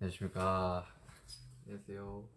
안녕하십니까. 안녕하세요.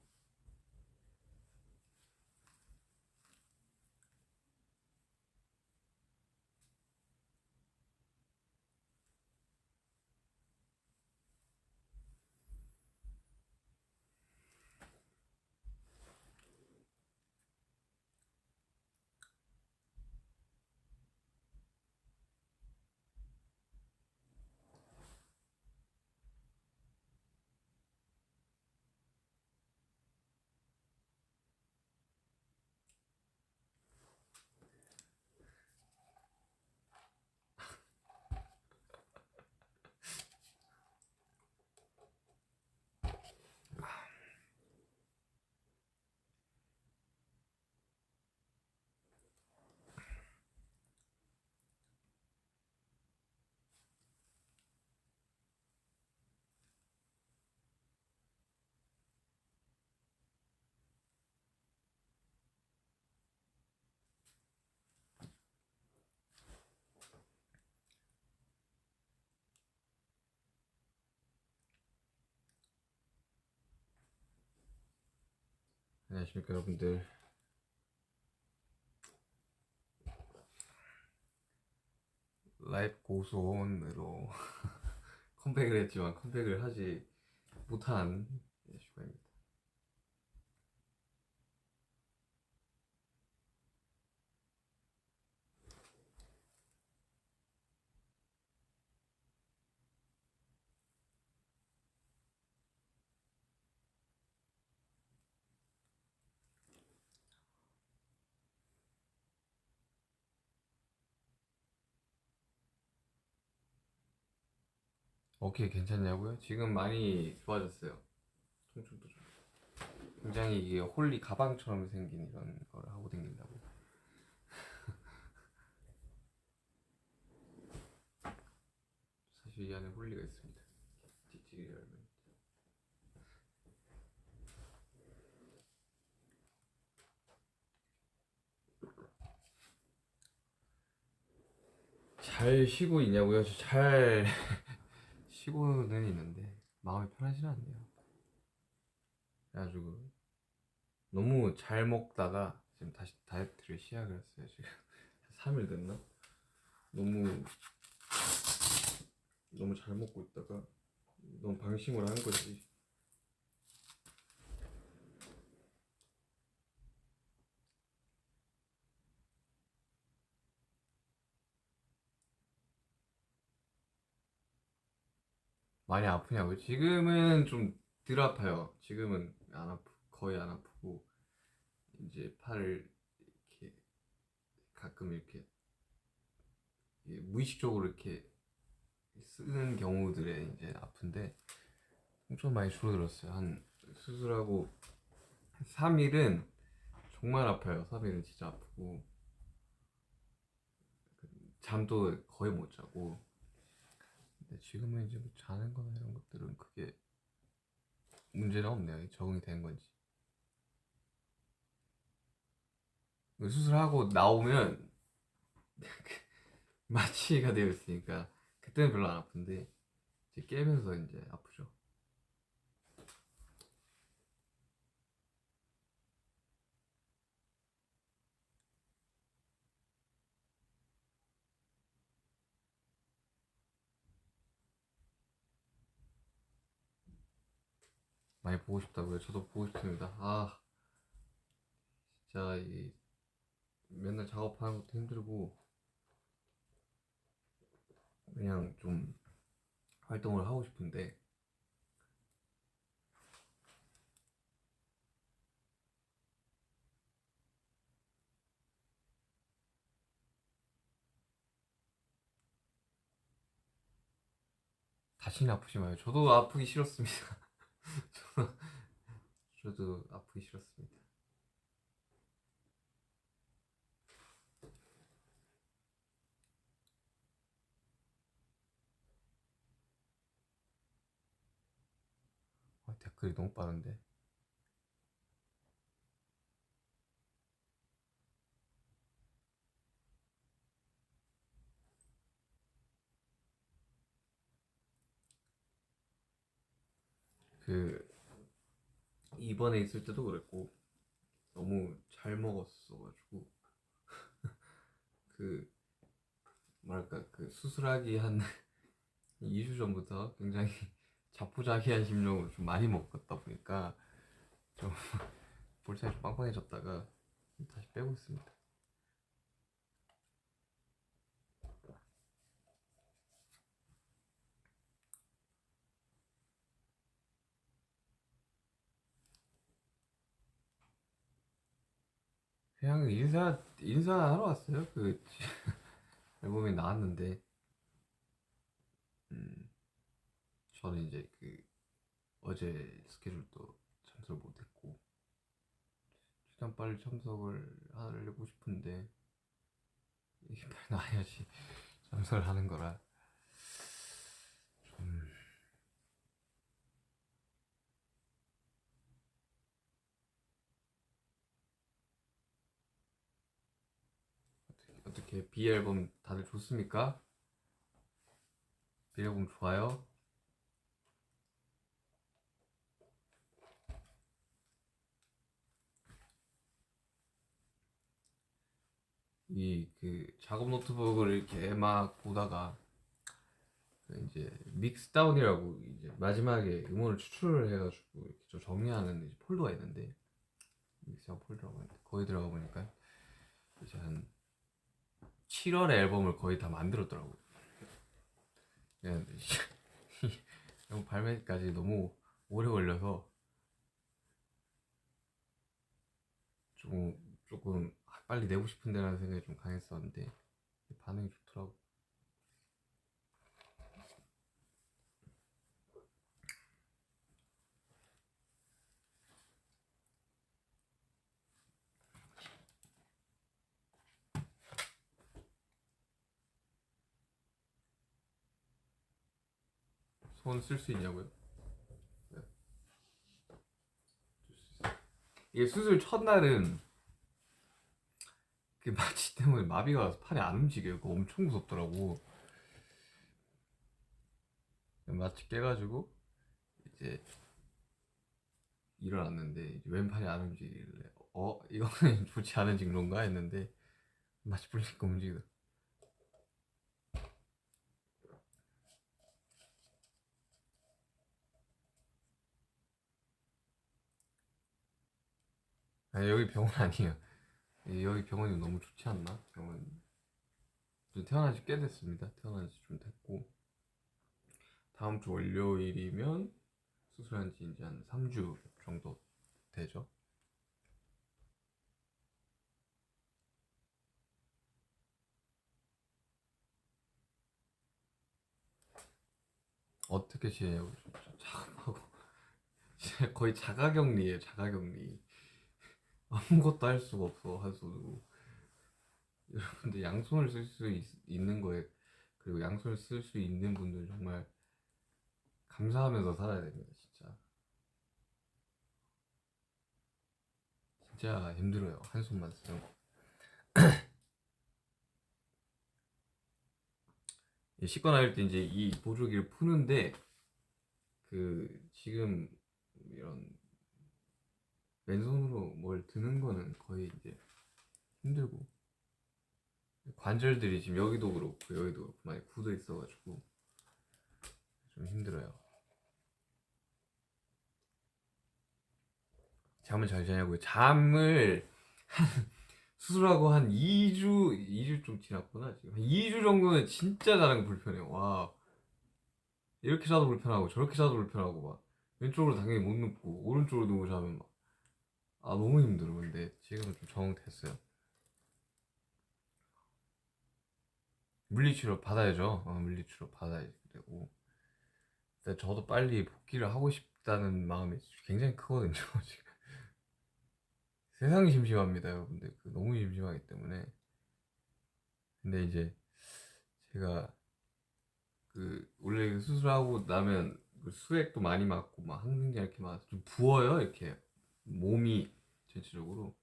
안녕하십니까, 여러분들. 라이브 고소원으로 컴백을 했지만 컴백을 하지 못한 슈가입니다. 오케이, 괜찮냐고요? 지금 많이 좋아졌어요. 통증도 좀. 굉장히 이게 홀리 가방처럼 생긴 이런 걸 하고 다닌다고. 사실 이 안에 홀리가 있습니다. 찌찌리 열면. 잘 쉬고 있냐고요? 잘 쉬고는 있는데 마음이 편하지는 않네요. 그래가지고 너무 잘 먹다가 지금 다시 다이어트를 시작을 했어요. 지금 3일 됐나? 너무 너무 잘 먹고 있다가 너무 방심을 한 거지. 많이 아프냐고요? 지금은 좀 덜 아파요. 지금은 거의 안 아프고 이제 팔을 이렇게 가끔 이렇게 무의식적으로 이렇게 쓰는 경우들에 이제 아픈데 엄청 많이 줄어들었어요. 한 수술하고 3일은 정말 아파요. 3일은 진짜 아프고 잠도 거의 못 자고. 근데 지금은 이제 뭐 자는 거나 이런 것들은 크게 문제는 없네요. 적응이 된 건지. 수술하고 나오면 마취가 되어 있으니까 그때는 별로 안 아픈데 이제 깨면서 이제 아프죠. 많이 보고 싶다고요? 저도 보고 싶습니다. 진짜 이 맨날 작업하는 것도 힘들고 그냥 좀 활동을 하고 싶은데 다시는 아프지 마요. 저도 아프기 싫었습니다. 저도 아프기 싫었습니다. 댓글이 너무 빠른데. 그 이번에 있을 때도 그랬고 너무 잘 먹었어가지고 그 뭐랄까 그 수술하기 한 2주 전부터 굉장히 자포자기한 심정으로 좀 많이 먹었다 보니까 좀 볼살이 좀 빵빵해졌다가 다시 빼고 있습니다. 그냥 인사하러 왔어요. 그 앨범이 나왔는데 음, 저는 이제 그 어제 스케줄도 참석을 못했고 최대한 빨리 참석을 하려고 싶은데 이게 빨리 나와야지 참석을 하는 거라 좀 어떻게 B 앨범 다들 좋습니까? B 앨범 좋아요? 이 그 작업 노트북을 이렇게 막 보다가 그 이제 믹스다운이라고 이제 마지막에 음원을 추출을 해가지고 이렇게 좀 정리하는 이제 폴더가 있는데 믹스다운 폴더라고 하는데 거기 들어가 보니까 이제 한 7월에 앨범을 거의 다 만들었더라고요. 그냥 앨범 발매까지 너무 오래 걸려서 조금 빨리 내고 싶은데라는 생각이 좀 강했었는데 반응이 좋더라고. 손 쓸 수 있냐고요? 네. 이게 수술 첫날은 그 마취 때문에 마비가 와서 팔이 안 움직여요. 그거 엄청 무섭더라고. 마취 깨가지고 이제 일어났는데 이제 왼팔이 안 움직이길래 이거는 좋지 않은 징조인가 했는데 마취 풀리니까 움직이더라. 아니, 여기 병원 아니에요. 여기 병원이 너무 좋지 않나? 병원 태어난 지 꽤 됐습니다. 태어난 지 좀 됐고 다음 주 월요일이면 수술한 지 이제 한 3주 정도 되죠. 어떻게 지내냐고 진짜 참하고 거의 자가격리예요. 자가격리. 아무것도 할 수가 없어 한손으로. 여러분들 양손을 쓸 수 있는 거에 그리고 양손을 쓸 수 있는 분들 정말 감사하면서 살아야 됩니다. 진짜 힘들어요. 한 손만 쓰는 거. 씻고 나올 때 이제 이 보조기를 푸는데 그 지금 이런 왼손으로 뭘 드는 거는 거의 이제 힘들고 관절들이 지금 여기도 그렇고 여기도 그렇고 많이 굳어 있어가지고 좀 힘들어요. 잠을 잘 자냐고요? 잠을 수술하고 한 2주 좀 지났구나. 지금 한 2주 정도는 진짜 자는 거 불편해요. 와, 이렇게 자도 불편하고 저렇게 자도 불편하고 막 왼쪽으로 당연히 못 눕고 오른쪽으로 누워 자면 막 너무 힘들어. 근데 지금은 좀 적응됐어요. 물리치료 받아야죠. 물리치료 받아야 되고 근데 저도 빨리 복귀를 하고 싶다는 마음이 굉장히 크거든요. 지금 세상이 심심합니다, 여러분들. 너무 심심하기 때문에. 근데 이제 제가 그 원래 그 수술하고 나면 그 수액도 많이 맞고 막 항생제 이렇게 맞아서 좀 부어요. 이렇게 몸이 전체적으로.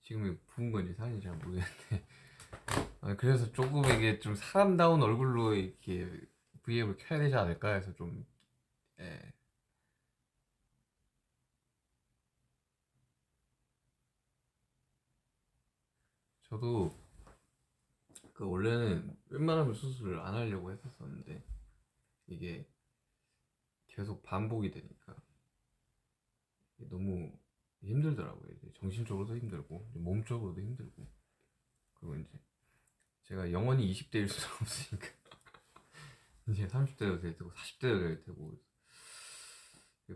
지금 부은 건지 살인지 잘 모르겠는데 그래서 조금 이게 좀 사람다운 얼굴로 이렇게 브이앱을 켜야 되지 않을까 해서 좀 예, 저도 그 원래는 웬만하면 수술을 안 하려고 했었었는데 이게 계속 반복이 되니까 너무 힘들더라고요. 이제 정신적으로도 힘들고 이제 몸적으로도 힘들고, 그리고 이제 제가 영원히 20대일 수는 없으니까 이제 30대도 될 테고 40대도 될 테고,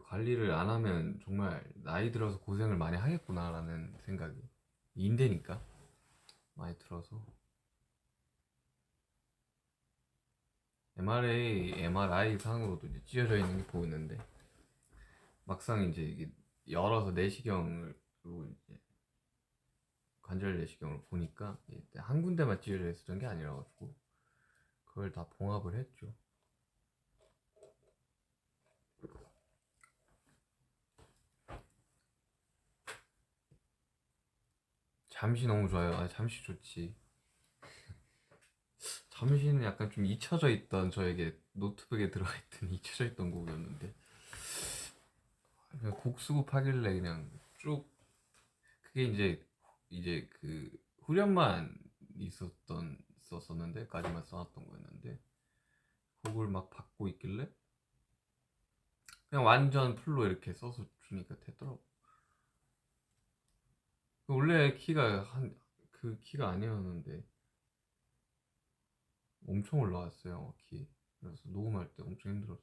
관리를 안 하면 정말 나이 들어서 고생을 많이 하겠구나라는 생각이, 인대니까 많이 들어서. MRI 상으로도 이제 찢어져 있는 게 보이는데, 막상 이제 이게 열어서 내시경으로 이제 관절 내시경을 보니까 한 군데만 찢어져 있었던 게 아니라 가지고 그걸 다 봉합을 했죠. 잠시 너무 좋아요. 잠시 좋지. 잠시는 약간 좀 잊혀져 있던, 저에게 노트북에 들어가 있던 잊혀져 있던 곡이었는데, 그냥 곡 수급하길래 그냥 쭉, 그게 이제 그 후렴만 있었었는데 까지만 써놨던 거였는데, 곡을 막 받고 있길래 그냥 완전 풀로 이렇게 써서 주니까 되더라고. 원래 키가 그 키가 아니었는데 엄청 올라왔어요, 키. 그래서 녹음할 때 엄청 힘들었어.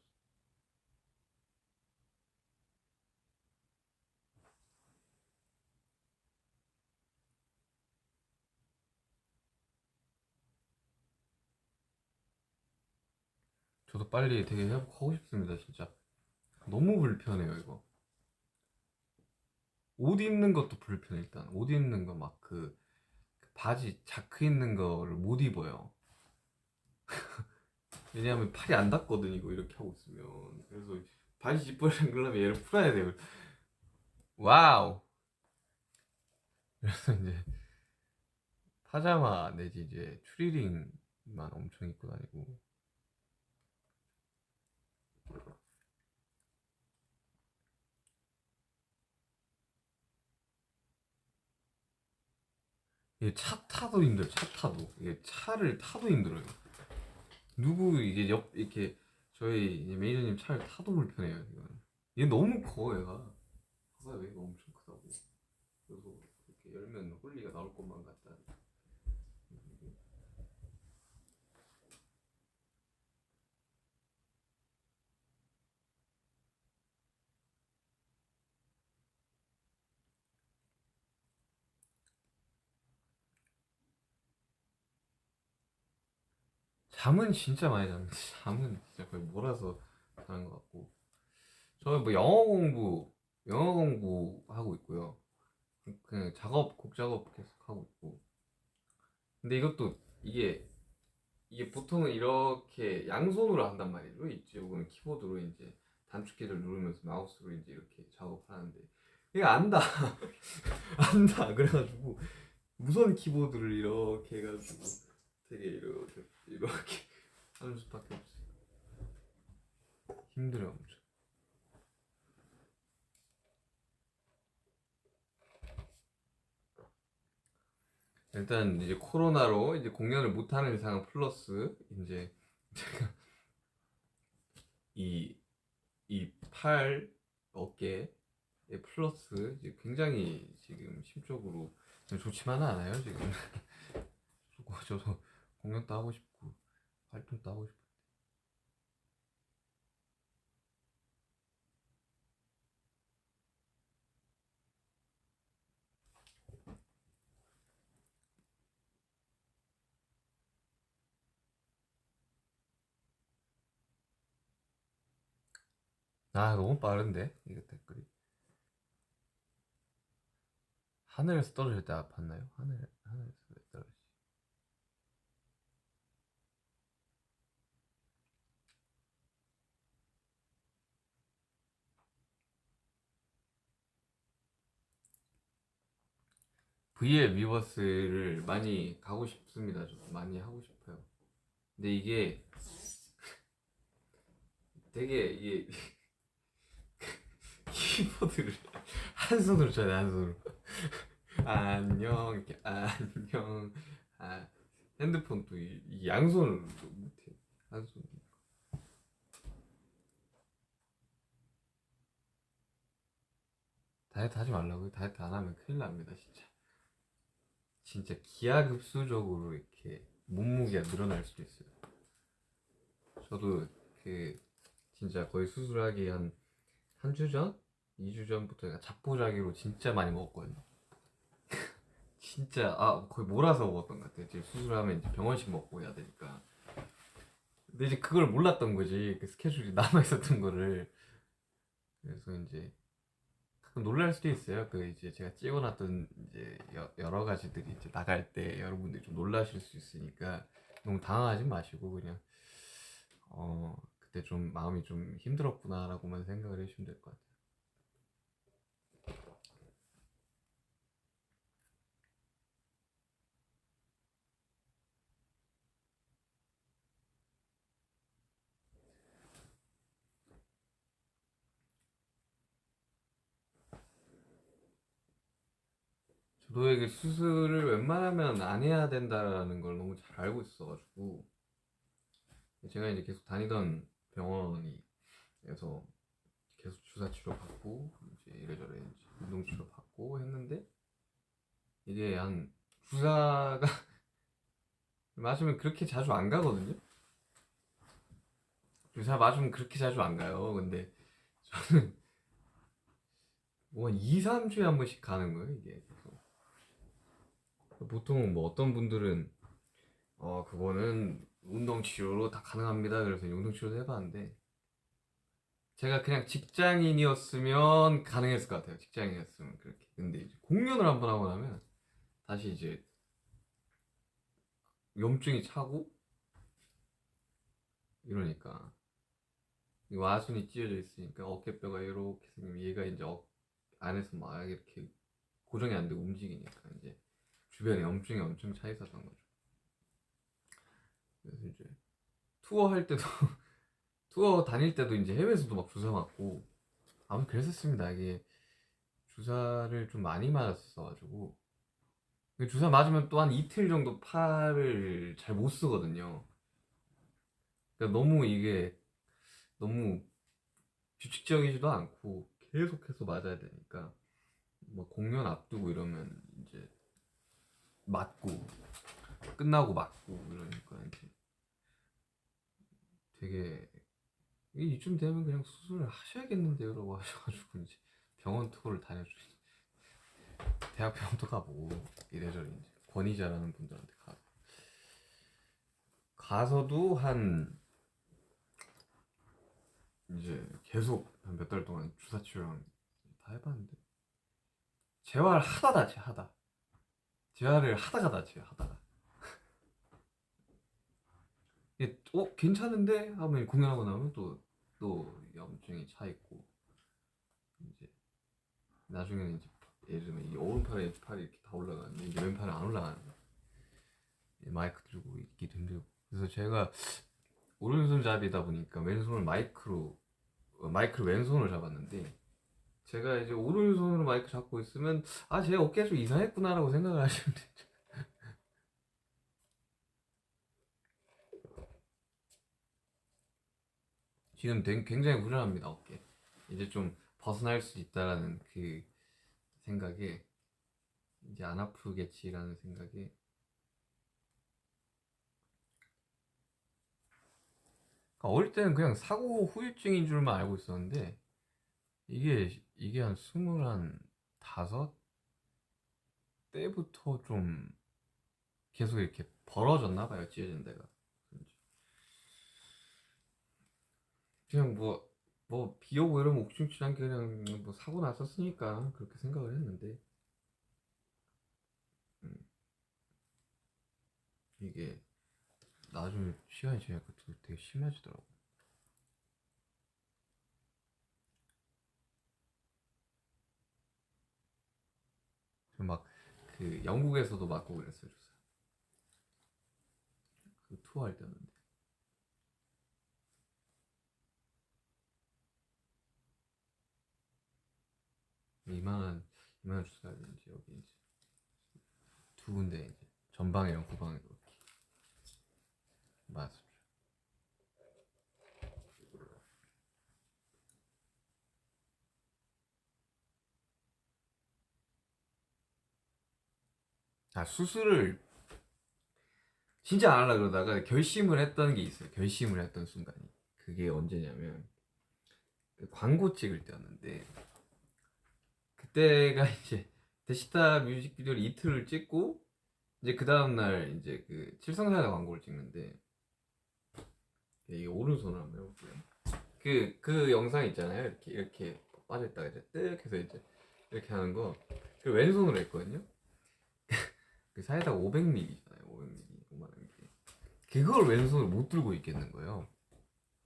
저도 빨리 되게 회복하고 싶습니다, 진짜. 너무 불편해요, 이거. 옷 입는 것도 불편해. 일단 옷 입는 거 막 그 바지 자크 있는 거를 못 입어요. 왜냐하면 팔이 안 닿거든, 이거 이렇게 하고 있으면. 그래서 바지 지퍼를 당기려면 얘를 풀어야 돼요. 와우. 그래서 이제 파자마 내지 이제 추리닝만 엄청 입고 다니고. 이게 차 타도 힘들어. 차 타도 이게 차를 타도 힘들어요. 누구 이게 옆 이렇게 저희 이제 매니저님 차를 타도 불편해요. 이거는. 얘 너무 커, 얘가. 봐봐요, 얘가 엄청 크다고. 그래서 이렇게 열면 홀리가 나올 것만 같다. 잠은 진짜 많이 잡니다. 잠은 진짜 거의 몰아서 자는 것 같고. 저는 뭐 영어 공부하고 있고요. 그냥 곡 작업 계속 하고 있고. 근데 이것도 이게 보통은 이렇게 양손으로 한단 말이죠. 이쪽은 키보드로 이제 단축키를 누르면서 마우스로 이제 이렇게 작업하는데, 얘가 안다. 안다. 그래가지고 무선 키보드를 이렇게 해가지고 되게 이렇게 하는 수밖에 없어요. 힘들어요, 엄청. 일단 이제 코로나로 이제 공연을 못 하는 상황 플러스 이제 제가 이 팔 어깨 플러스 이제 굉장히 지금 심적으로 좋지만은 않아요, 지금. 저도 공연도 하고 싶고 활동도 하고 싶고. 너무 빠른데 이거 댓글이. 하늘에서 떨어질 때 아팠나요? 하늘에서 왜 떨어지지? VL 위버스를 많이 가고 싶습니다. 좀 많이 하고 싶어요. 근데 이게 되게 이게 키보드를 한 손으로 쳐야 돼, 한 손으로. 안녕 이렇게 안녕. 아 핸드폰 또 이 양손으로 못해. 한 손. 다이어트 하지 말라고요. 다이어트 안 하면 큰일 납니다 진짜. 진짜 기하급수적으로 이렇게 몸무게가 늘어날 수도 있어요. 저도 그 진짜 거의 수술하기 한 주 전? 2주 전부터 제가 자포자기로 진짜 많이 먹었거든요. 진짜 거의 몰아서 먹었던 것 같아요. 지금 수술하면 이제 병원식 먹고 해야 되니까. 근데 이제 그걸 몰랐던 거지. 그 스케줄이 남아 있었던 거를. 그래서 이제 가끔 놀랄 수도 있어요. 그 이제 제가 찍어놨던 이제 여러 가지들이 이제 나갈 때 여러분들이 좀 놀라실 수 있으니까 너무 당황하지 마시고 그냥 그때 좀 마음이 좀 힘들었구나라고만 생각을 해주시면 될 것 같아요. 저도 이게 수술을 웬만하면 안 해야 된다라는 걸 너무 잘 알고 있어가지고 제가 이제 계속 다니던 병원이 에서 계속 주사 치료 받고 이제 이래저래 이제 운동 치료 받고 했는데 이게 한 주사가 맞으면 그렇게 자주 안 가거든요. 주사 맞으면 그렇게 자주 안 가요. 근데 저는 뭐 2, 3주에 한 번씩 가는 거예요, 이게. 계속. 보통 뭐 어떤 분들은 그거는 운동 치료로 다 가능합니다. 그래서 운동 치료도 해봤는데 제가 그냥 직장인이었으면 가능했을 것 같아요. 직장인이었으면 그렇게. 근데 이제 공연을 한 번 하고 나면 다시 이제 염증이 차고 이러니까 이 와순이 찢어져 있으니까 어깨뼈가 이렇게 생기면 얘가 이제 안에서 막 이렇게 고정이 안 되고 움직이니까 이제 주변에 염증이 엄청 차 있었던 거죠. 그래서 이제 투어 할 때도 투어 다닐 때도 이제 해외에서도 막 주사 맞고 아무튼 그랬었습니다. 이게 주사를 좀 많이 맞았어가지고 주사 맞으면 또 한 이틀 정도 팔을 잘 못 쓰거든요. 그러니까 너무 이게 너무 규칙적이지도 않고 계속해서 맞아야 되니까 뭐 공연 앞두고 이러면 이제 맞고 끝나고 맞고 이러니까 이제 되게 이쯤 되면 그냥 수술을 하셔야겠는데요라고 하셔가지고 이제 병원 투어를 다녀주시 대학 병원도 가보고 이래저래 이제 권위자라는 분들한테 가서도 한 이제 계속 한 몇 달 동안 주사 치료랑 다 해봤는데 재활 하다 다치 하다 재활을 하다가 다쳐요 하다가 이게 괜찮은데 하면 공연하고 나면 또 염증이 차 있고 이제 나중에는 이제 예를 들면 이 오른팔에 팔이 이렇게 다 올라가는데 이제 왼팔은 안 올라가는 거야. 마이크 들고 있기도 힘들고 그래서 제가 오른손잡이다 보니까 왼손을 마이크를 왼손으로 잡았는데 제가 이제 오른손으로 마이크 잡고 있으면 제 어깨가 좀 이상했구나라고 생각을 하시면 되죠. 지금 굉장히 불안합니다 어깨. 이제 좀 벗어날 수 있다라는 그 생각에 이제 안 아프겠지라는 생각에 그러니까 어릴 때는 그냥 사고 후유증인 줄만 알고 있었는데 이게 한 스물한 다섯 때부터 좀 계속 이렇게 벌어졌나 봐요 찢어진 데가. 그냥 뭐 비 오고 이러면 옥중치한 게 그냥 뭐 사고 났었으니까 그렇게 생각을 했는데 음, 이게 나중에 시간이 지나니까 되게 심해지더라고. 막 그 영국에서도 맞고 그랬어요 주사. 그 투어 할 때였는데 이만한 주사야 되는지 여기 이제 두 군데 이제 전방이랑 후방으로 이렇게 맞습니다. 아, 수술을 진짜 안 하려고 그러다가 결심을 했던 게 있어요. 결심을 했던 순간이. 그게 언제냐면 그 광고 찍을 때였는데, 그때가 이제 데시타 뮤직비디오를 이틀을 찍고 이제 그 다음날 이제 그 칠성사이다 광고를 찍는데, 이게 오른손을 한번 해볼게요. 그 영상 있잖아요. 이렇게 빠져있다가 이제 뜩 해서 이제 이렇게 하는 거. 그 왼손으로 했거든요. 그 사이다가 500ml잖아요. 500ml, 500ml. 그걸 왼손으로 못 들고 있겠는 거예요.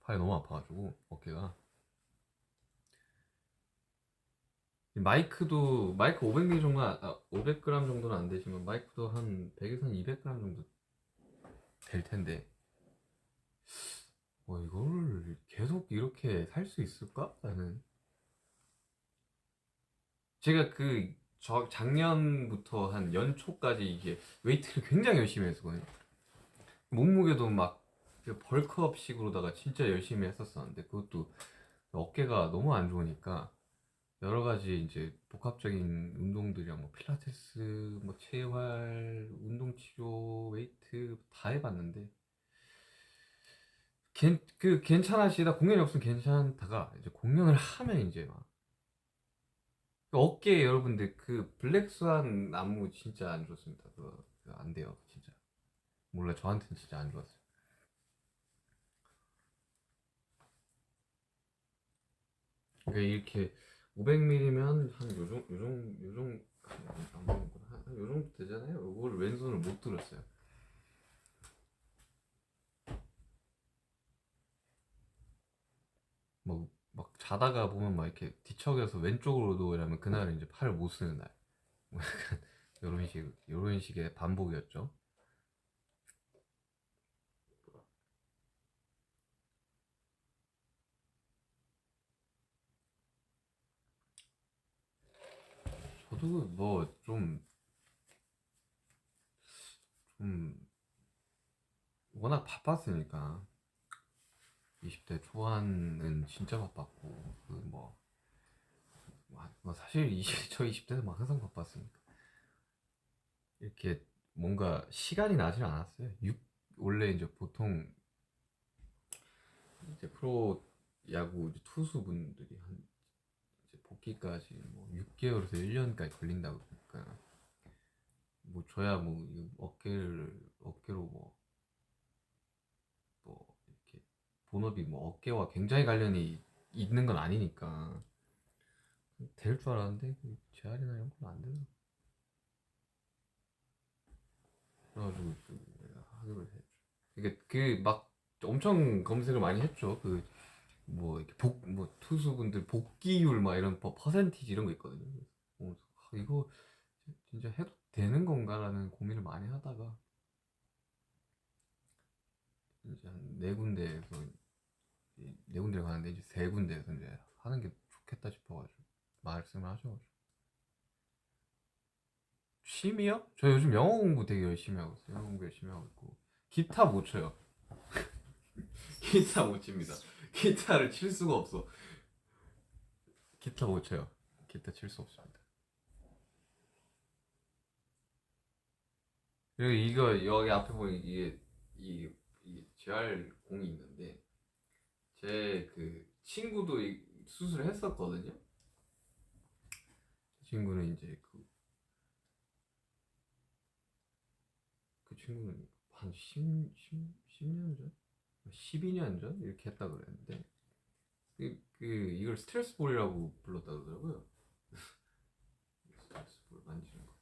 팔이 너무 아파가지고 어깨가. 마이크 500ml 정도, 500g 정도는 안 되지만 마이크도 한 100에서 한 200g 정도 될 텐데, 이거를 계속 이렇게 살 수 있을까? 나는 제가 작년부터 한 연초까지 이게 웨이트를 굉장히 열심히 했었거든요. 몸무게도 막 벌크업식으로다가 진짜 열심히 했었었는데, 그것도 어깨가 너무 안 좋으니까 여러 가지 이제 복합적인 운동들이랑 뭐 필라테스, 뭐 재활, 운동 치료, 웨이트 다 해봤는데 괜찮아지다, 공연이 없으면 괜찮다가 이제 공연을 하면 이제 막 어깨, 여러분들 그 블랙스완 안무 진짜 안 좋습니다. 안 돼요 진짜. 몰라, 저한테는 진짜 안 좋았어요. 그러니까 이렇게 500ml면 한 요정 안 먹는구나. 한 요정도 되잖아요. 이걸 왼손을 못 들었어요. 막 자다가 보면 막 이렇게 뒤척여서 왼쪽으로도 이러면 그날은 이제 팔을 못 쓰는 날. 뭐 약간 요런 식의 반복이었죠. 저도 뭐 좀 워낙 바빴으니까 20대 초반은 진짜 바빴고, 사실 저 20대도 막 항상 바빴으니까 이렇게 뭔가 시간이 나질 않았어요. 원래 이제 보통 이제 프로 야구 이제 투수분들이 한 이제 복귀까지 뭐 6개월에서 1년까지 걸린다고 그러니까, 뭐 저야 뭐 어깨로 이렇게 본업이 뭐 어깨와 굉장히 관련이 있는 건 아니니까 될 줄 알았는데 재활이나 이런 건 안 되더라고. 그래가지고 내가 하기로 했죠. 막 엄청 검색을 많이 했죠. 이렇게 투수분들 복귀율 막 이런 퍼센티지 이런 거 있거든요. 이거 진짜 해도 되는 건가라는 고민을 많이 하다가 이제 한 네 군데에서, 네 군데를 가는데 이제 세 군데에서 이제 하는 게 좋겠다 싶어가지고 말씀을 하셔가지고. 취미요? 저 요즘 영어 공부 되게 열심히 하고 있어요. 영어 공부 열심히 하고 있고, 기타 못 쳐요. 기타 못 칩니다. 기타를 칠 수가 없어. 기타 못 쳐요. 기타 칠 수 없습니다. 그리고 이거 여기 앞에 보면 이게 재활 공이 있는데, 제 친구도 수술을 했었거든요. 친구는 이제 그 친구는 한 10년 전? 12년 전? 이렇게 했다 그랬는데, 이걸 스트레스 볼이라고 불렀다 그러더라고요. 스트레스 볼 만지는 거.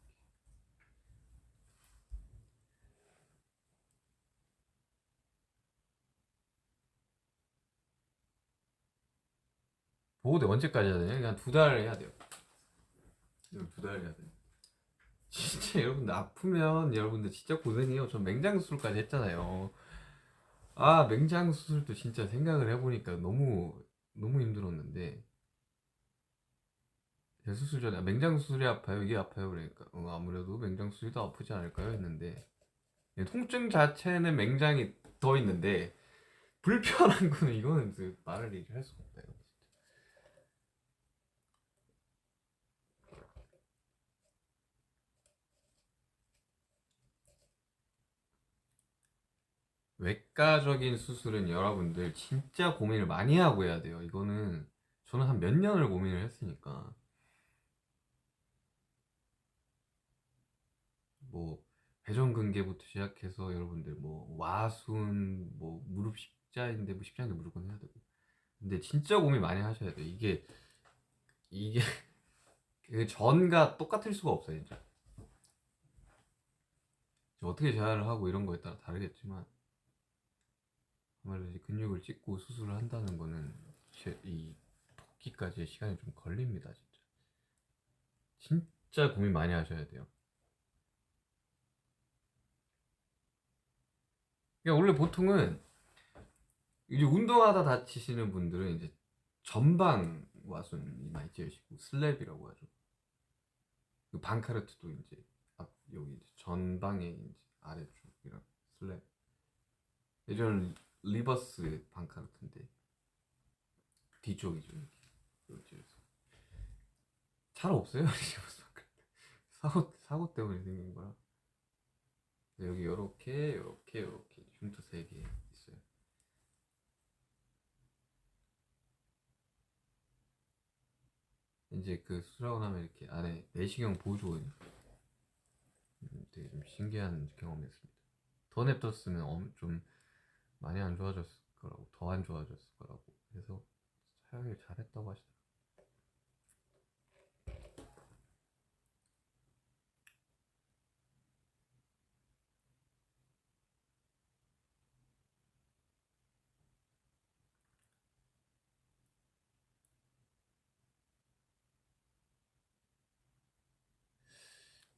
보호대 언제까지 해야 되냐? 그냥 2달 해야 돼요. 이걸 2달 해야 돼요. 진짜 여러분들 아프면 여러분들 진짜 고생해요. 전 맹장 수술까지 했잖아요. 아, 맹장 수술도 진짜 생각을 해보니까 너무 너무 힘들었는데, 대수술 전에 맹장 수술이 아파요? 이게 아파요? 그러니까 아무래도 맹장 수술이 더 아프지 않을까요? 했는데 통증 자체는 맹장이 더 있는데 불편한 거는 이거는 말을 얘기할 수가 없다 이거. 외과적인 수술은 여러분들 진짜 고민을 많이 하고 해야 돼요. 이거는 저는 한 몇 년을 고민을 했으니까 뭐 회전근개부터 시작해서 여러분들 뭐 와순 뭐 무릎 십자인데 뭐 십자인데 무조건 해야 되고 근데 진짜 고민 많이 하셔야 돼요. 이게 그 전과 똑같을 수가 없어요 진짜. 어떻게 재활을 하고 이런 거에 따라 다르겠지만 아무래도 이제 근육을 찍고 수술을 한다는 거는 이 복귀까지의 시간이 좀 걸립니다 진짜. 진짜 고민 많이 하셔야 돼요. 그러니까 원래 보통은 이제 운동하다 다치시는 분들은 이제 전방 와순이 많이 찌으시고 슬랩이라고 하죠. 그 방카르트도 이제 앞 여기 이제 전방에 이제 아래쪽이랑 슬랩. 예전 리버스 방카르트인데 뒤쪽이죠. 이렇게. 잘 없어요 리버스 방카르트. 사고 때문에 생긴 거라. 여기 요렇게 흉터 3개 있어요. 이제 그 수술하고 나면 이렇게 안에 내시경 보조거든요. 되게 좀 신기한 경험이었습니다. 더 냅뒀으면 좀 많이 안 좋아졌을 거라고, 더 안 좋아졌을 거라고 해서 사용을 잘했다고 하시더라고요.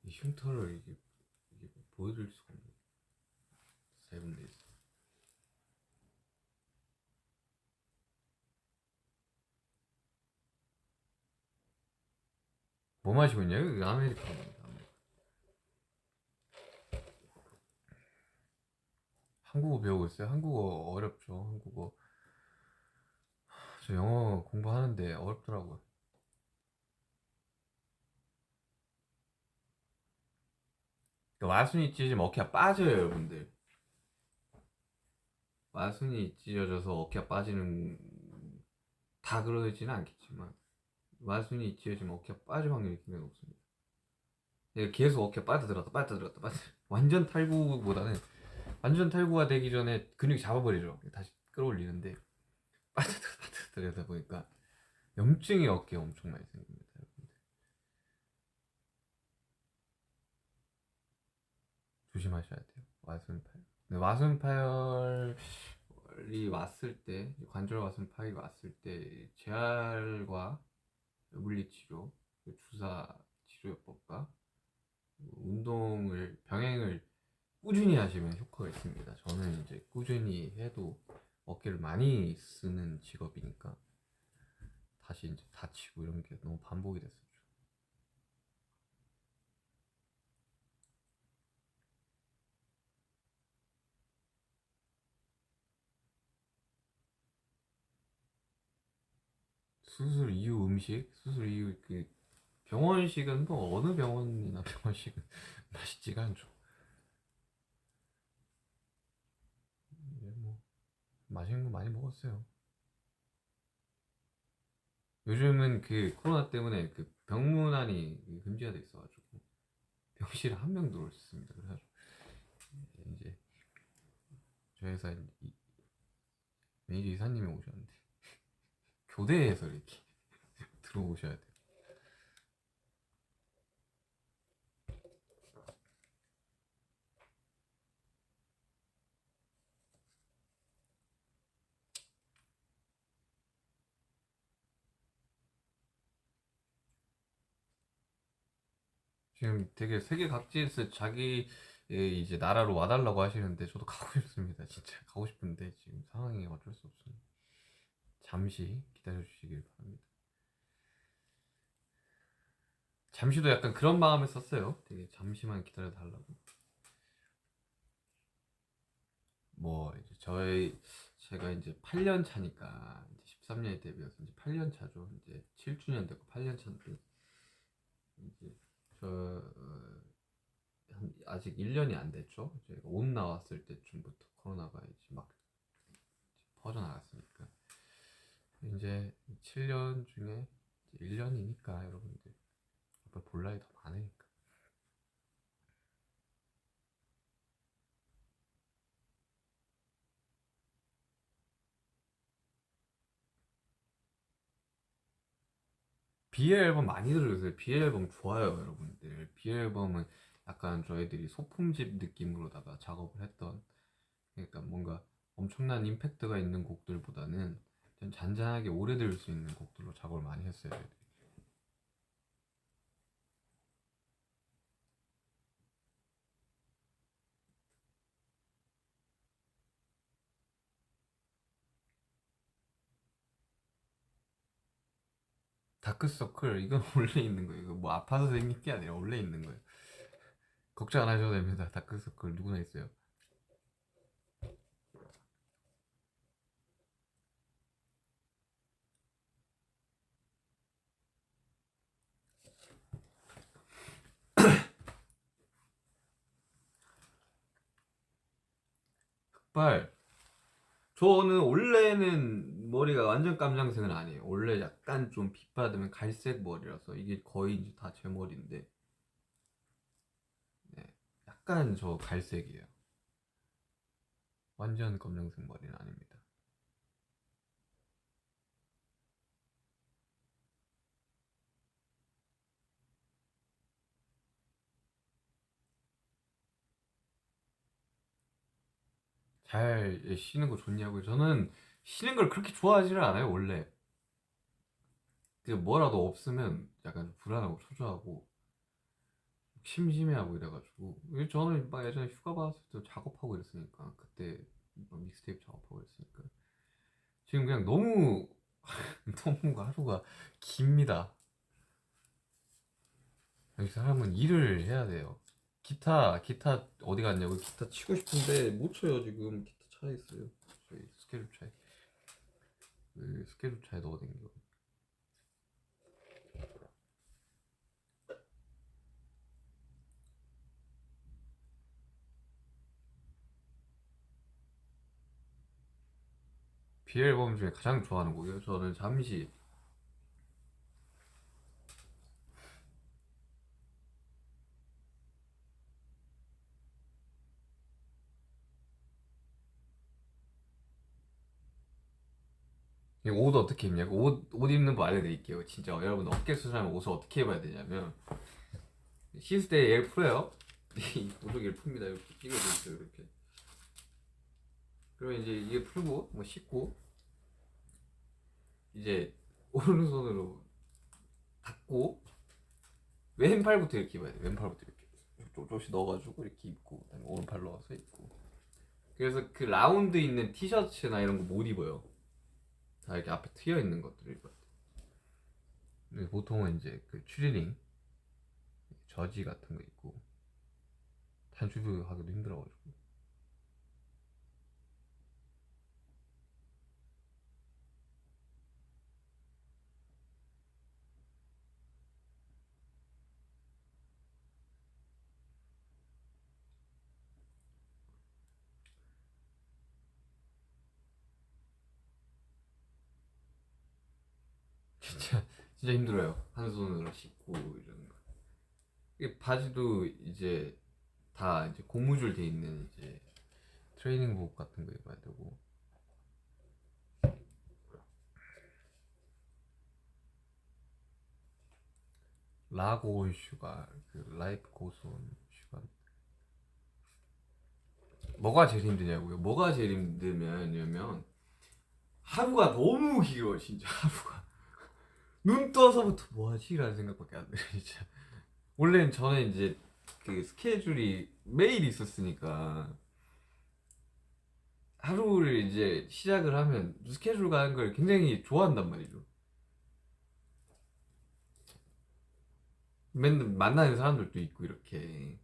이 흉터를 이게 보여드릴 수가 없네요. 세븐데이즈. 뭐 마시고 있냐고? 이거 아메리카노입니다. 한국어 배우고 있어요? 한국어 어렵죠. 한국어. 저 영어 공부하는데 어렵더라고요. 그러니까 와순이 찢어지면 어깨가 빠져요, 여러분들. 와순이 찢어져서 어깨가 빠지는 다 그러지는 않겠지만 와순이 찢어지면 어깨가 빠질 확률이 굉장히 높습니다. 계속 어깨 빠져들었다 빠져들었다 빠져 완전 탈구보다는 완전 탈구가 되기 전에 근육이 잡아버리죠. 다시 끌어올리는데 빠져들어 빠져들어다 보니까 염증이 어깨에 엄청 많이 생깁니다. 여러분들. 조심하셔야 돼요. 와순파열. 근데 와순파열이 왔을 때 관절 와순파열이 왔을 때 재활과 물리치료, 주사 치료요법과 운동을 병행을 꾸준히 하시면 효과가 있습니다. 저는 이제 꾸준히 해도 어깨를 많이 쓰는 직업이니까 다시 이제 다치고 이런 게 너무 반복이 됐었죠. 수술 이후 음식, 수술 이후 그 병원식은 뭐 어느 병원이나 병원식은 맛있지가 않죠. 이제 뭐 맛있는 거 많이 먹었어요. 요즘은 그 코로나 때문에 그 병문안이 금지가 돼 있어가지고 병실에 한 명 들어올 수 있습니다. 그래가지고 이제 저희 회사 매니저 이사님이 오셨는데 교대에서 이렇게 들어오셔야 돼요. 지금 되게 세계 각지에서 자기 이제 나라로 와달라고 하시는데 저도 가고 싶습니다. 진짜 가고 싶은데 지금 상황이 어쩔 수 없습니다. 잠시 기다려 주시길 바랍니다. 잠시도 약간 그런 마음을 썼어요. 되게 잠시만 기다려 달라고. 뭐 이제 제가 이제 8년 차니까 이제 13년에 데뷔해서 이제 8년 차죠. 이제 7주년 되고 8년 차인데 이제 저 아직 1년이 안 됐죠. 제가 옷 나왔을 때쯤부터 코로나가 이제 막 퍼져나갔으니까 이제 7년 중에 1년이니까 여러분들 앞으로 볼 나이 더 많으니까. 비엘 앨범 많이 들어주세요. 비엘 앨범 좋아요, 여러분들. 비엘 앨범은 약간 저희들이 소품집 느낌으로다가 작업을 했던, 그러니까 뭔가 엄청난 임팩트가 있는 곡들보다는 좀 잔잔하게 오래 들을 수 있는 곡들로 작업을 많이 했어요. 다크서클 이건 원래 있는 거예요. 이거 뭐 아파서 생긴 게 아니라 원래 있는 거예요. 걱정 안 하셔도 됩니다. 다크서클 누구나 있어요. 흑발. 저는 원래는 머리가 완전 깜장색은 아니에요. 원래 약간 좀 빛 받으면 갈색 머리라서 이게 거의 이제 다 제 머리인데, 네, 약간 저 갈색이에요. 완전 검정색 머리는 아닙니다. 잘 쉬는 거 좋냐고요? 저는 쉬는 걸 그렇게 좋아하지는 않아요, 원래. 그 뭐라도 없으면 약간 불안하고 초조하고 심심해하고 이래가지고 저는 막 예전에 휴가 받았을 때 작업하고 이랬으니까 그때 막 믹스테이프 작업하고 이랬으니까 지금 그냥 너무 너무 하루가 깁니다. 이 사람은 일을 해야 돼요. 기타 어디 갔냐고. 기타 치고 싶은데 못 쳐요. 지금 기타 차에 있어요. 저희 스케줄 차에. 그 스케줄 차에 넣어둔 거. 비 앨범 중에 가장 좋아하는 곡이요. 저는 잠시. 옷 어떻게 입냐고. 옷 입는 거 알려드릴게요. 진짜 여러분 어깨 수술하면 옷을 어떻게 입어야 되냐면 씻을 때 얘를 풀어요. 이 보조개를 풉니다. 이렇게 끼고 있어요. 이렇게. 그리고 이제 이게 풀고 뭐 씻고 이제 오른손으로 닫고 왼팔부터 이렇게 입어야 돼. 왼팔부터 이렇게 조금씩 넣어가지고 이렇게 입고 그다음에 오른팔 넣어서 입고. 그래서 그 라운드 있는 티셔츠나 이런 거 못 입어요. 다 이렇게 앞에 트여 있는 것들을 입어야 돼. 근데 보통은 이제 그 추리닝, 저지 같은 거 입고 단추도 하기도 힘들어가지고. 진짜 진짜 힘들어요. 한 손으로 씻고 이런 거. 이게 바지도 이제 다 이제 고무줄 돼 있는 이제 트레이닝복 같은 거 입어야 되고. 라고 슈가 그 라이프 고스온 슈가. 뭐가 제일 힘드냐고요? 뭐가 제일 힘들냐면 하루가 너무 길어. 진짜 하루가 눈 떠서부터 뭐하지? 라는 생각밖에 안 들어요. 진짜 원래는 저는 이제 그 스케줄이 매일 있었으니까 하루를 이제 시작을 하면 스케줄 가는 걸 굉장히 좋아한단 말이죠. 맨날 만나는 사람들도 있고 이렇게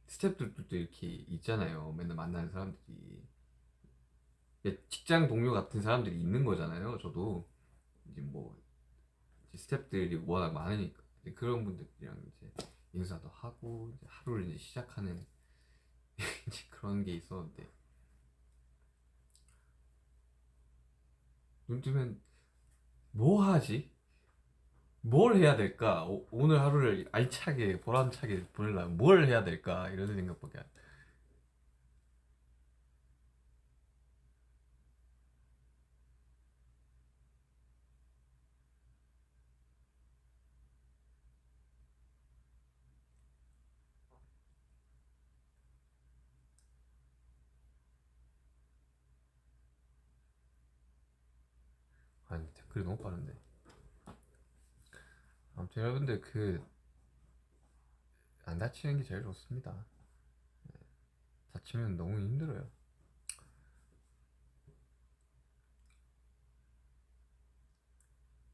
스태프들도 이렇게 있잖아요. 맨날 만나는 사람들이 직장 동료 같은 사람들이 있는 거잖아요. 저도 이제 뭐 이제 스태프들이 워낙 많으니까 이제 그런 분들이랑 이제 인사도 하고 이제 하루를 이제 시작하는 이제 그런 게 있었는데 눈 뜨면 뭐 하지? 뭘 해야 될까? 오늘 하루를 알차게 보람차게 보내려면 뭘 해야 될까? 이런 생각밖에 안. 아니 댓글이 너무 빠른데. 아무튼 여러분들 그 안 다치는 게 제일 좋습니다. 다치면 너무 힘들어요.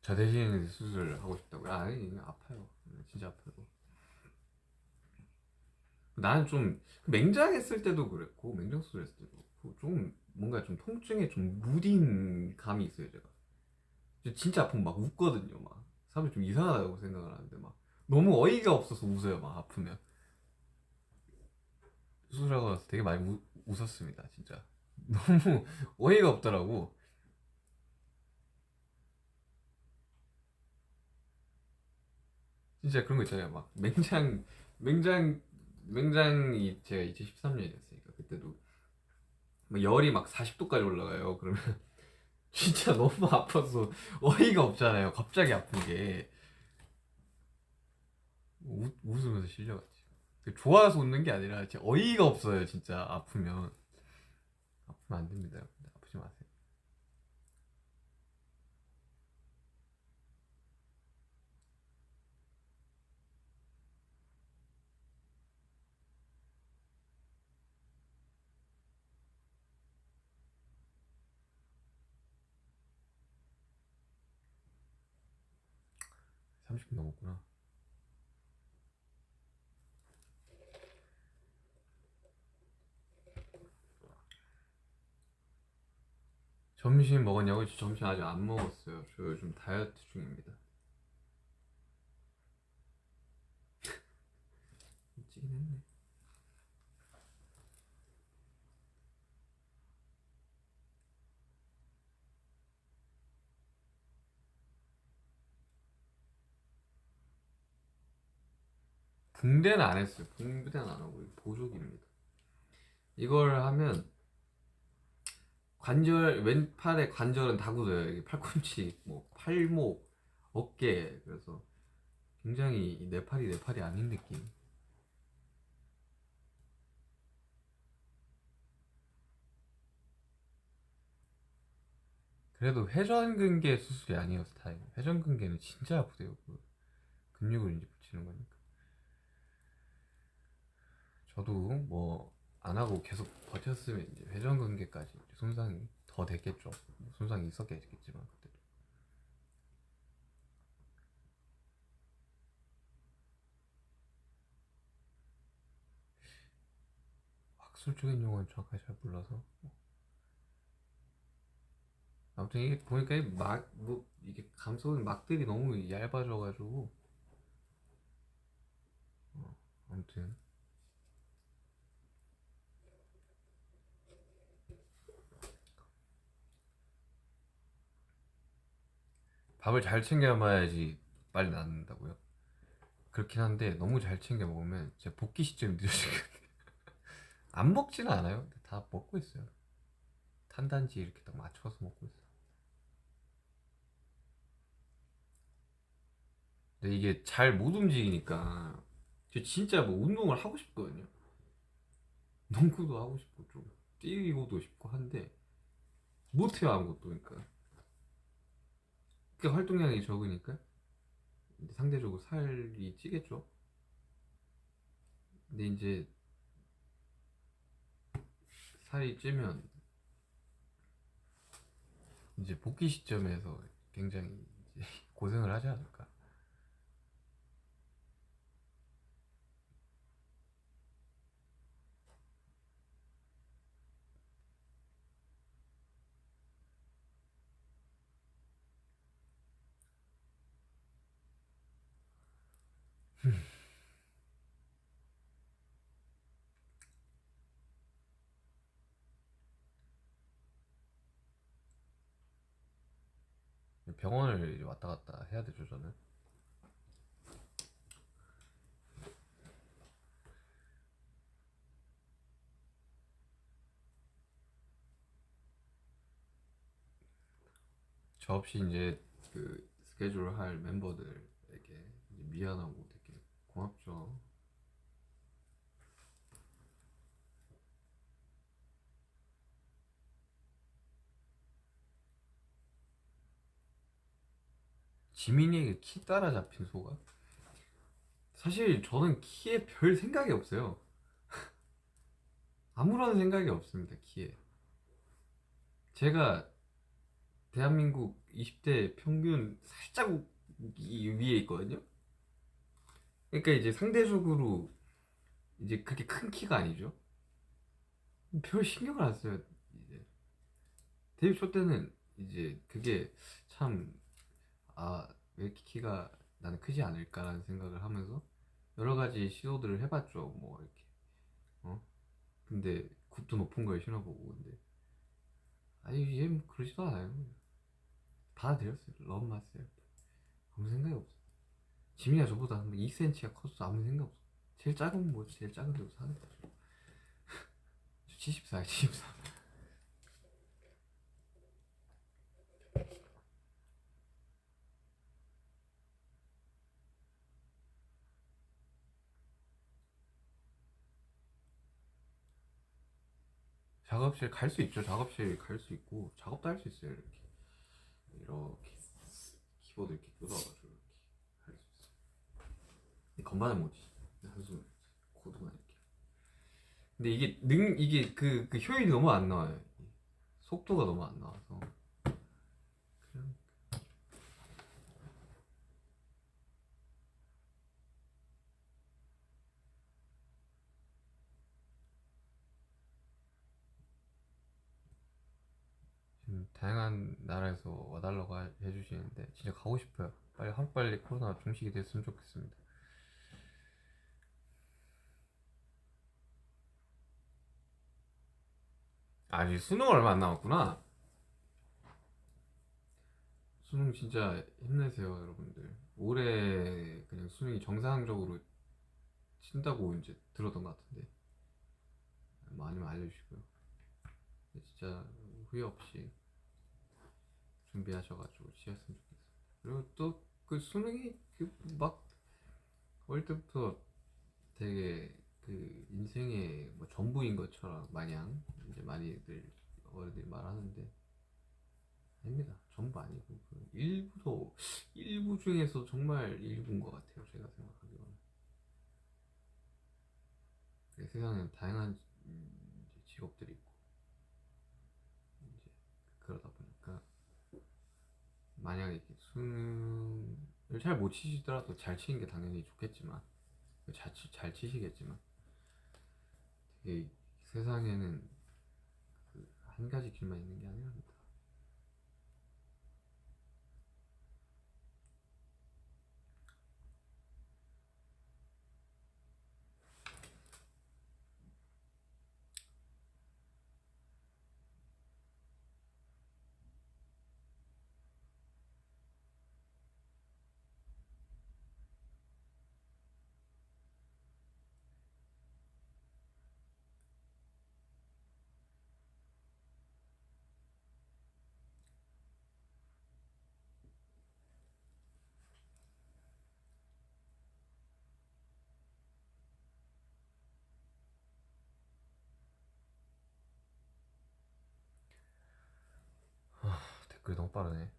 저 대신 수술을 하고 싶다고요? 아니 아파요. 진짜 아파요. 나는 좀 맹장했을 때도 그랬고 맹장 수술했을 때도 그렇고 좀 뭔가 좀 통증에 좀 무딘 감이 있어요 제가. 진짜 아프면 막 웃거든요 막. 사람이 좀 이상하다고 생각을 하는데 막 너무 어이가 없어서 웃어요 막 아프면. 수술하고 나서 되게 많이 웃었습니다 진짜. 너무 어이가 없더라고. 진짜 그런 거 있잖아요 막 맹장 맹장이 제가 2013년이었으니까 그때도 막 열이 막 40도까지 올라가요. 그러면 진짜 너무 아파서 어이가 없잖아요. 갑자기 아픈 게 웃으면서 실려갔지. 좋아서 웃는 게 아니라 진짜 어이가 없어요. 진짜 아프면 안 됩니다. 아프지 마세요. 30분 넘었구나. 점심 먹었냐고요? 저 점심 아직 안 먹었어요. 저 요즘 다이어트 중입니다. 찌긴 했네. 붕대는 안 했어요. 붕대는 안 하고 보조기입니다. 이걸 하면 관절 왼팔의 관절은 다 굳어요. 이게 팔꿈치, 뭐 팔목, 어깨. 그래서 굉장히 내 팔이 아닌 느낌. 그래도 회전근개 수술이 아니어서 다행이에요. 회전근개는 진짜 아프대요. 그 근육을 이제 붙이는 거니까. 저도 뭐 안 하고 계속 버텼으면 이제 회전근개까지 이제 손상이 더 됐겠죠. 뭐 손상이 있었겠지만 그때도. 학술적인 용어는 정확하게 잘 몰라서. 아무튼 이게 보니까 뭐 이게 감속은 막들이 너무 얇아져가지고 아무튼 밥을 잘 챙겨 먹어야지 빨리 낫는다고요. 그렇긴 한데 너무 잘 챙겨 먹으면 제 복귀 시점이 늦어지거든요. 안 먹지는 않아요. 근데 다 먹고 있어요. 탄단지 이렇게 딱 맞춰서 먹고 있어요. 근데 이게 잘 못 움직이니까 저 진짜 뭐 운동을 하고 싶거든요. 농구도 하고 싶고 좀 뛰고도 싶고 한데 못해요 아무것도. 그러니까 활동량이 적으니까 이제 상대적으로 살이 찌겠죠. 근데 이제 살이 찌면 이제 복귀 시점에서 굉장히 이제 고생을 하지 않을까. 병원을 이제 왔다 갔다 해야 되죠 저는. 저 없이 이제 그 스케줄 할 멤버들에게 이제 미안하고 되게 고맙죠. 지민이에게 키 따라잡힌 소가? 사실 저는 키에 별 생각이 없어요. 아무런 생각이 없습니다 키에. 제가 대한민국 20대 평균 살짝 위에 있거든요. 그러니까 이제 상대적으로 이제 그렇게 큰 키가 아니죠. 별 신경을 안 써요. 이제 데뷔 초 때는 이제 그게 참, 왜 이렇게 키가 나는 크지 않을까라는 생각을 하면서 여러 가지 시도들을 해봤죠. 뭐 이렇게 어 근데 굽도 높은 걸 신어보고. 근데 아니 얘 뭐 그러지도 않아요. 받아들였어요. 러브 마세요. 아무 생각이 없어. 지민이가 저보다 한 2cm가 컸어. 아무 생각 없어. 제일 작은 뭐 제일 작은 데로 사는 거죠. 저 74야 74. 작업실 갈 수 있죠. 작업실 갈 수 있고 작업도 할 수 있어요. 이렇게 키보드 이렇게 뜯어가지고 이렇게 할 수 있어. 근데 건반은 못치. 한손 코드만 이렇게. 근데 이게 그 효율이 너무 안 나와요. 속도가 너무 안 나와서. 그냥 지금 다양한 나라에서 와달라고 해주시는데 진짜 가고 싶어요. 빨리 하루빨리 코로나 종식이 됐으면 좋겠습니다. 아직 수능 얼마 안 남았구나. 수능 진짜 힘내세요, 여러분들. 올해 그냥 수능이 정상적으로 친다고 이제 들었던 것 같은데 많이 알려주시고요. 진짜 후회 없이 준비하셔가지고 치셨으면 좋겠어요. 그리고 또 그 수능이 그 막 어릴 때부터 되게 그 인생의 뭐 전부인 것처럼 마냥 이제 많이들 어른들이 말하는데 아닙니다. 전부 아니고 그 일부 중에서 정말 일부인 것 같아요. 제가 생각하기로는. 세상에는 다양한 이제 직업들이 있고 이제 그러다 보니까 만약에 이렇게 수능을 잘 못 치시더라도 잘 치는 게 당연히 좋겠지만 잘 치시겠지만 되게 세상에는 그 한 가지 길만 있는 게 아니랍니다. 댓글이 너무 빠르네.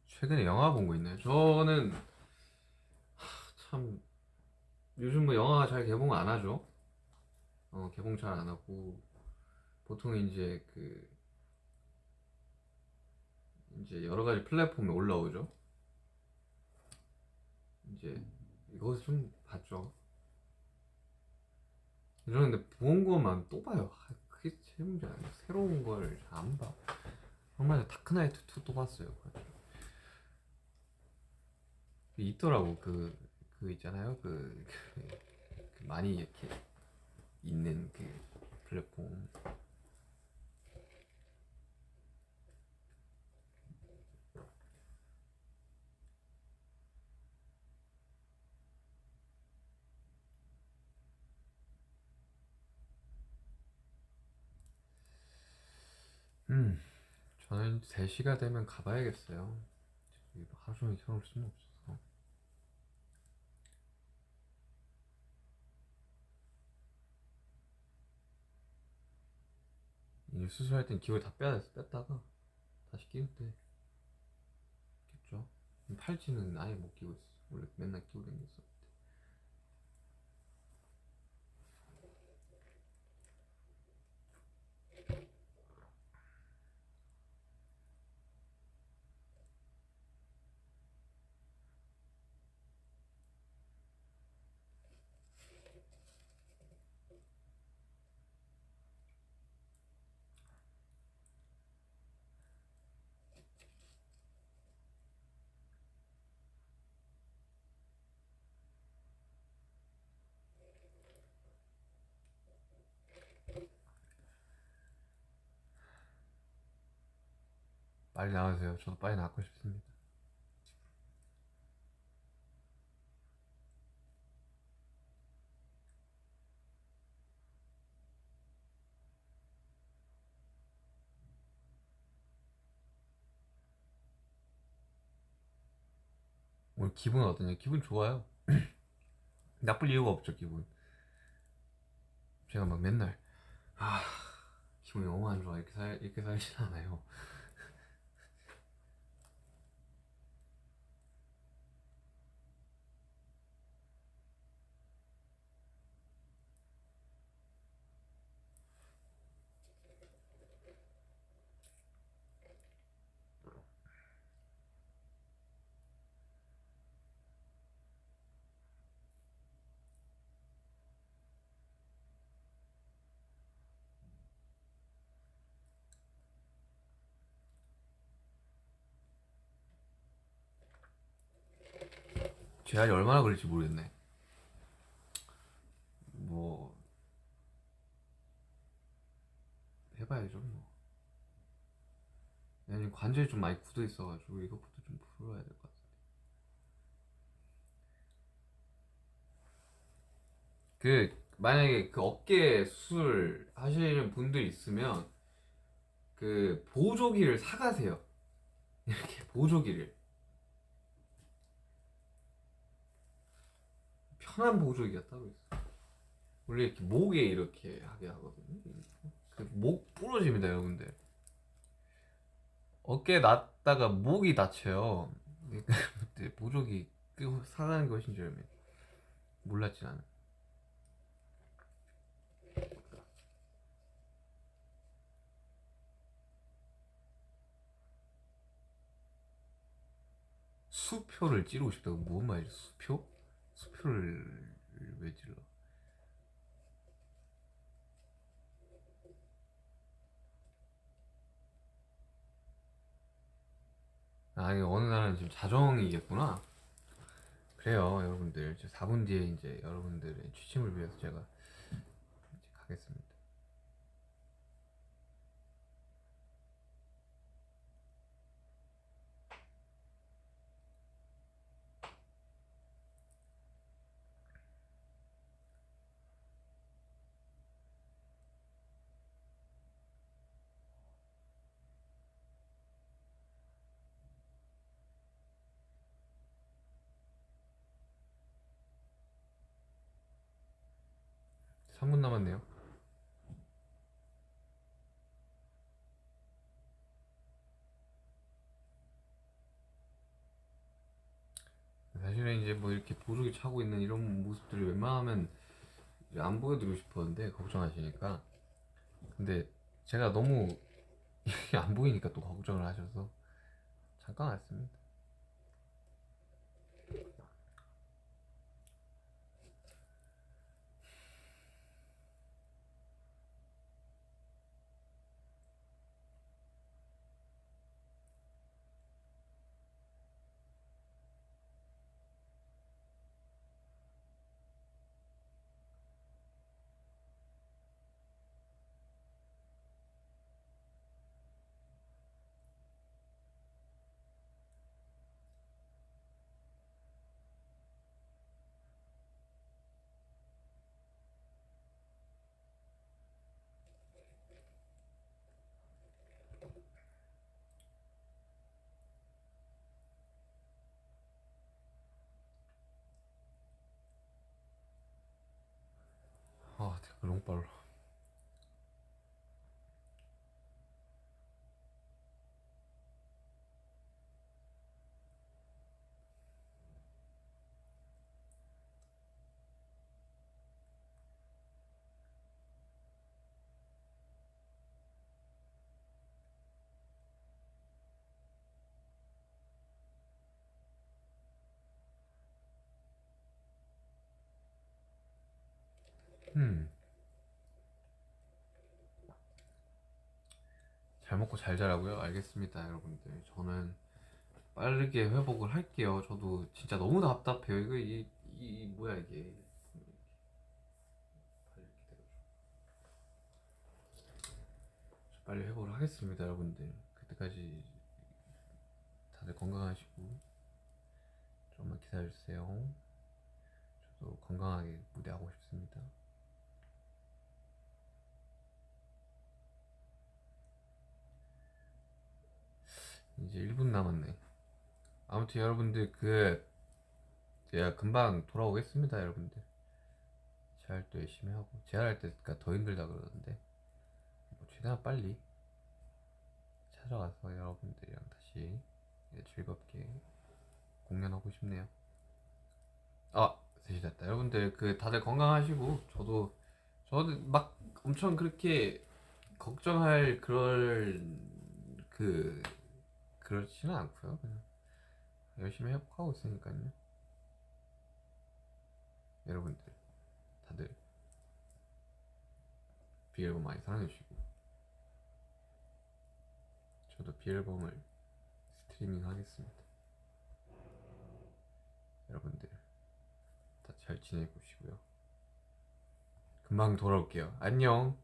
최근에 영화 본 거 있나요? 저는 참 요즘 뭐 영화 잘 개봉 안 하죠. 개봉 잘 안 하고 보통 이제 여러 가지 플랫폼에 올라오죠. 이제 이것을 좀 봤죠. 이러는데 본 거만 또 봐요. 그게 제일 문제 아니야. 새로운 걸 잘 안 봐. 얼마 전에 다크나이트 2 또 봤어요. 있더라고 그 있잖아요. 그 많이 이렇게 있는 그 플랫폼. 음, 저는 3시가 되면 가봐야겠어요. 하루 종일 켜놓을 수는 없어서. 이제 수술할 땐 기울 다 뺐다가 다시 끼울 때 겠죠. 팔찌는 아예 못 끼고 있어. 원래 맨날 끼고 다녔어. 빨리 나가세요. 저도 빨리 나고 싶습니다. 오늘 기분 어떠냐? 기분 좋아요. 나쁠 이유가 없죠, 기분. 제가 막 맨날 아 기분이 너무 안 좋아 이렇게 살진 않아요. 재활이 얼마나 걸릴지 모르겠네. 뭐 해봐야죠 뭐. 내가 관절이 좀 많이 굳어 있어가지고 이것부터 좀 풀어야 될 것 같아. 만약에 그 어깨 수술 하시는 분들 있으면 그 보조기를 사가세요. 이렇게 보조기를 편한 보조기가 따로 있어. 원래 이렇게 목에 이렇게 하게 하거든요. 그 목 부러집니다, 여러분들. 어깨 놨다가 목이 다쳐요. 그때 보조기 사가는 것인 줄 몰랐지 나는. 수표를 찌르고 싶다고 뭔 말이지? 수표? 수표를 왜 찔러? 아니 어느 날은 지금 자정이겠구나. 그래요 여러분들. 4분 뒤에 이제 여러분들의 취침을 위해서 제가 이제 가겠습니다. 3분 남았네요. 사실은 이제 뭐 이렇게 보조기 차고 있는 이런 모습들을 웬만하면 이제 안 보여드리고 싶었는데 걱정하시니까. 근데 제가 너무 안 보이니까 또 걱정을 하셔서 잠깐 왔습니다. 너무 빨라. 음. 잘 먹고 잘 자라고요? 알겠습니다, 여러분들. 저는 빠르게 회복을 할게요. 저도 진짜 너무 답답해요. 이거 뭐야 이게? 빨리 회복을 하겠습니다, 여러분들. 그때까지 다들 건강하시고 조금만 기다려주세요. 저도 건강하게 무대하고 싶습니다. 이제 1분 남았네. 아무튼 여러분들 제가 금방 돌아오겠습니다, 여러분들. 재활도 열심히 하고 재활할 때가 더 힘들다 그러는데 뭐 최대한 빨리 찾아가서 여러분들이랑 다시 즐겁게 공연하고 싶네요. 아, 3시 됐다. 여러분들 다들 건강하시고 저도 막 엄청 그렇게 걱정할 그 그렇지는 않고요. 그냥 열심히 회복하고 있으니까요. 여러분들 다들 비앨범 많이 사랑해주시고 저도 비앨범을 스트리밍 하겠습니다. 여러분들 다 잘 지내고 계시고요. 금방 돌아올게요. 안녕.